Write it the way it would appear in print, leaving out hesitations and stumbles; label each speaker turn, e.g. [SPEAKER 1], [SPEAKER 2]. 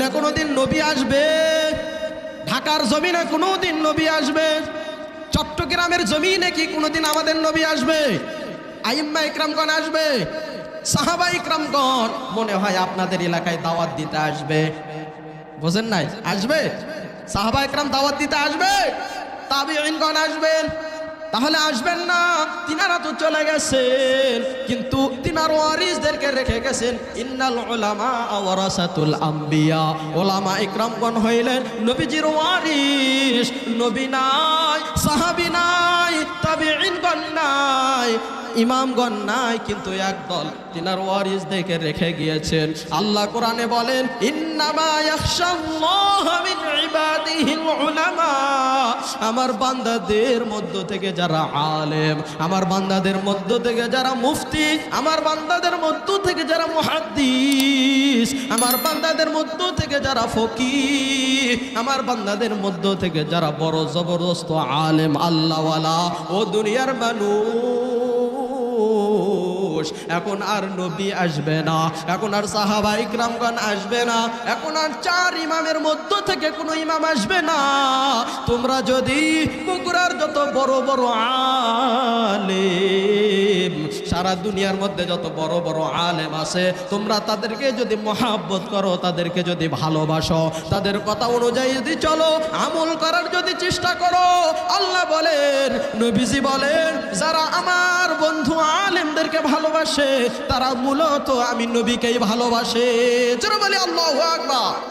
[SPEAKER 1] না কোনোদিন নবী আসবে, ঢাকার জমিনে কোনোদিন নবী আসবে, চট্টগ্রামের জমিনে কি কোনোদিন আমাদের নবী আসবে? আইম্মা ইকরামগণ আসবে, সাহাবা ইকরামগণ মনে হয় আপনাদের এলাকায় দাওয়াত দিতে আসবে। বোঝেন নাই? আসবে, সাহাবা ইকরাম দাওয়াত দিতে আসবে, তাবিঈনগণ আসবেন। তাহলে আসবেন না? তিনারা তো চলে গেছেন, কিন্তু তিনার ওয়ারিসদেরকে রেখে গেছেন। ইন্নাল উলামা ওয়ারাসাতুল আম্বিয়া, ওলামা ইকরামগণ হইলেন নবীজির ওয়ারিস। নবী নাই, সাহাবী নাই, তাবিঈনগণ নাই, ইমামগণ নাই, কিন্তু একদল তিনার ওয়ারিসদেরকে রেখে গিয়েছেন। আল্লাহ কোরআনে বলেন, ইন্নামা ইয়াখশাল্লাহা মিন ইবাদিহিল উলামা, আমার বান্দাদের মধ্য থেকে যারা আলেম, আমার বান্দাদের মধ্য থেকে যারা মুফতি, আমার বান্দাদের মধ্য থেকে যারা মুহাদ্দিস, আমার বান্দাদের মধ্য থেকে যারা ফকিহ, আমার বান্দাদের মধ্য থেকে যারা বড় জবরদস্ত আলেম আল্লাহওয়ালা ও দুনিয়ার মানুষ, এখন আর নবী আসবে না, এখন আর সাহাবা ইকরামগণ আসবে না, এখন আর চার ইমামের মধ্য থেকে কোনো ইমাম আসবে না। তোমরা যদি বগুড়ার যত বড় বড় আলেম, সারা দুনিয়ার মধ্যে যত বড় বড় আলেম আছে, তোমরা তাদেরকে যদি মহাব্বত করো, তাদেরকে যদি ভালোবাসো, তাদের কথা অনুযায়ী যদি চলো, আমল করার যদি চেষ্টা করো, আল্লাহ বলেন, নবীজি বলেন, যারা আমার বন্ধু আলেমদেরকে ভালোবাসে তারা মূলত আমি নবীকেই ভালোবাসে। জোরে বলি আল্লাহু আকবার।